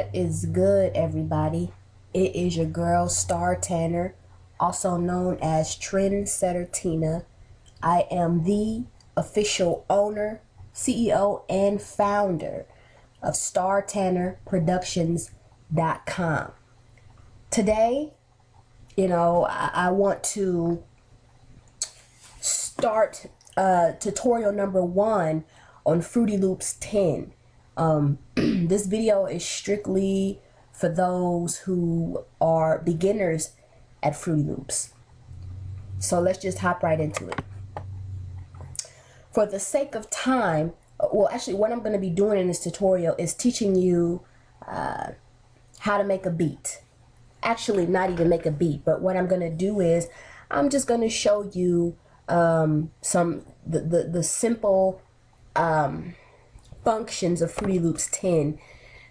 What is good, everybody? It is your girl Star Tanner, also known as Trendsetter Tina. I am the official owner, CEO, and founder of StarTannerProductions.com. Today, I want to start tutorial number 1 on Fruity Loops 10. This video is strictly for those who are beginners at Fruity Loops. So let's just hop right into it. For the sake of time, well, actually what I'm going to be doing in this tutorial is teaching you how to make a beat. Actually, not even make a beat, but what I'm going to do is I'm just going to show you the simple functions of Fruity Loops 10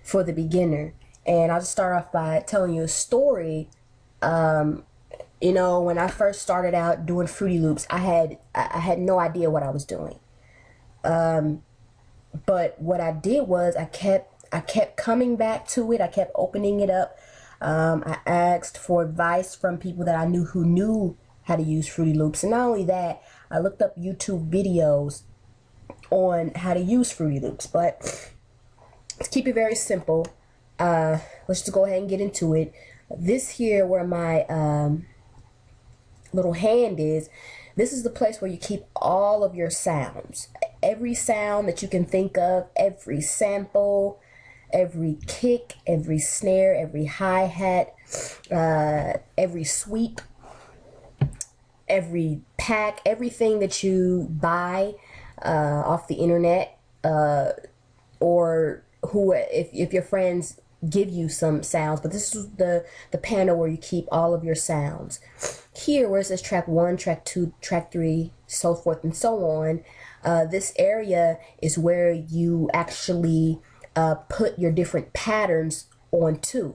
for the beginner. And I'll just start off by telling you a story. When I first started out doing Fruity Loops, I had no idea what I was doing. But what I did was I kept coming back to it. I kept opening it up. I asked for advice from people that I knew who knew how to use Fruity Loops. And not only that, I looked up YouTube videos on how to use Fruity Loops. But to keep it very simple, let's just go ahead and get into it. This here where my little hand is, this is the place where you keep all of your sounds. Every sound that you can think of, every sample, every kick, every snare, every hi-hat, every sweep, every pack, everything that you buy off the internet, or if your friends give you some sounds. But this is the panel where you keep all of your sounds. Here where it says track 1, track 2, track 3, so forth and so on, this area is where you actually put your different patterns onto.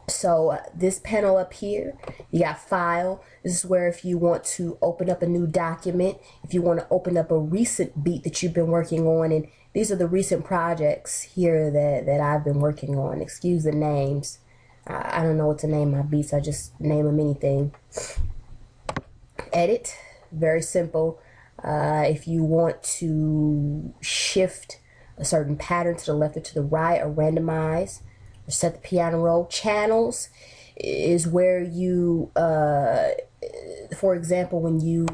So this panel up here, you got file. This is where if you want to open up a new document, if you want to open up a recent beat that you've been working on, and these are the recent projects here that I've been working on. Excuse the names. I don't know what to name my beats. I just name them anything. Edit, very simple. If you want to shift a certain pattern to the left or to the right, or randomize, or set the piano roll. Channels is where you, for example, when you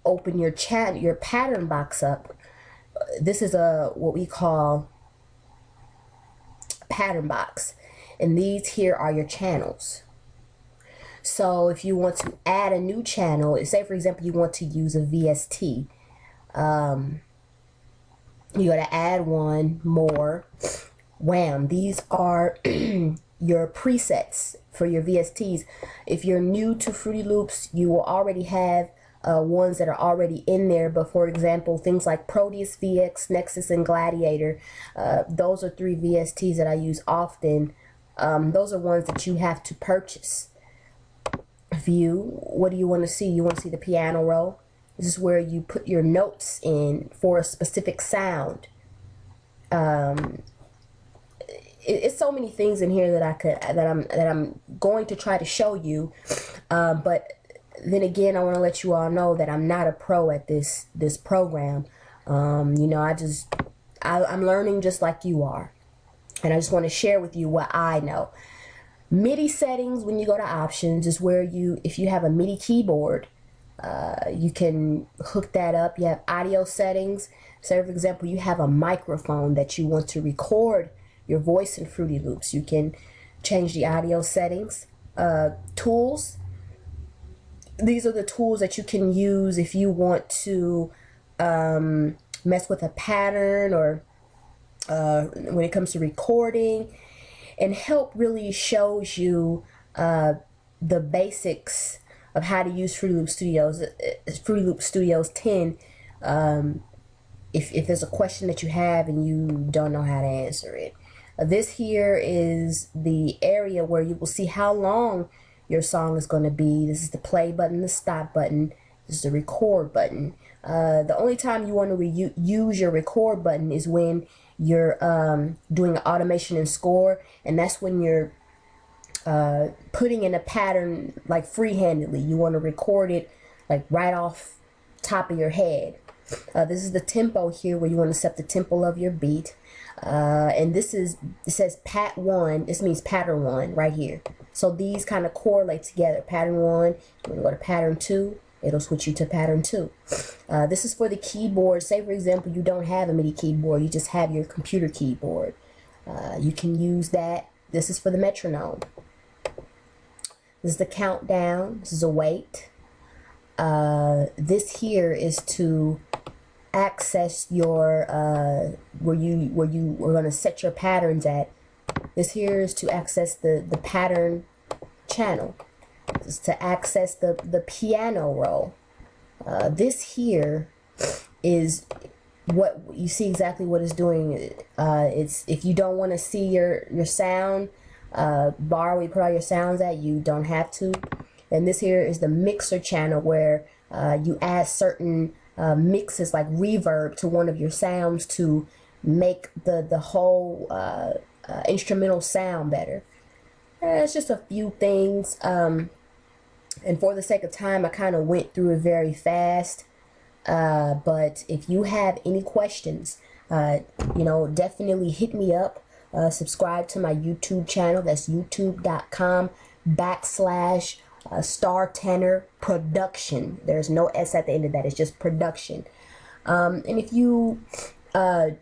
open your pattern box up, this is what we call a pattern box, and these here are your channels. So if you want to add a new channel, say for example you want to use a VST, you got to add one more. Wham! These are your presets for your VSTs. If you're new to Fruity Loops, you will already have ones that are already in there. But for example, things like Proteus VX, Nexus, and Gladiator, those are 3 VSTs that I use often. Those are ones that you have to purchase. View, what do you want to see? You want to see the piano roll. This is where you put your notes in for a specific sound. It's so many things in here that I'm going to try to show you, but then again, I want to let you all know that I'm not a pro at this program. I'm learning just like you are, and I just want to share with you what I know. MIDI settings, when you go to options, is where if you have a MIDI keyboard, you can hook that up. You have audio settings. So for example, you have a microphone that you want to record your voice in Fruity Loops. You can change the audio settings. Tools. These are the tools that you can use if you want to mess with a pattern, or when it comes to recording. And Help really shows you the basics of how to use Fruity Loop Studios 10. If there's a question that you have and you don't know how to answer it. This here is the area where you will see how long your song is going to be. This is the play button, the stop button. This is the record button. The only time you want to use your record button is when you're doing automation and score, and that's when you're putting in a pattern like free-handedly. You want to record it like right off top of your head. This is the tempo here, where you want to set the tempo of your beat. And it says pat 1. This means pattern 1 right here. So these kind of correlate together. Pattern 1, you want to go to pattern 2, it'll switch you to pattern 2. This is for the keyboard. Say for example you don't have a MIDI keyboard, you just have your computer keyboard. You can use that. This is for the metronome. This is the countdown. This is a wait. This here is to access your where you are going to set your patterns at. This here is to access the pattern channel. This is to access the piano roll. This here is what you see exactly what it's doing. It's if you don't want to see your sound bar where you put all your sounds at, you don't have to. And this here is the mixer channel, where you add certain mixes like reverb to one of your sounds to make the whole instrumental sound better. It's just a few things, and for the sake of time I kind of went through it very fast, but if you have any questions, definitely hit me up. Subscribe to my YouTube channel. That's youtube.com/Star Tanner Production. There's no S at the end of that. It's just production. And if you are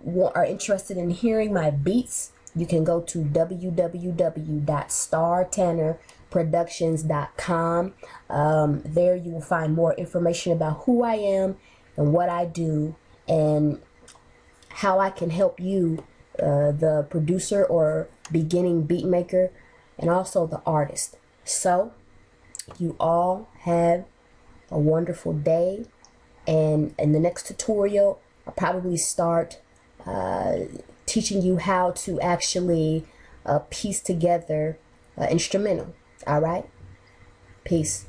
interested in hearing my beats, you can go to www.startannerproductions.com. There you will find more information about who I am and what I do and how I can help you, the producer or beginning beat maker, and also the artist. So you all have a wonderful day, and in the next tutorial I'll probably start teaching you how to actually piece together instrumental. All right, peace.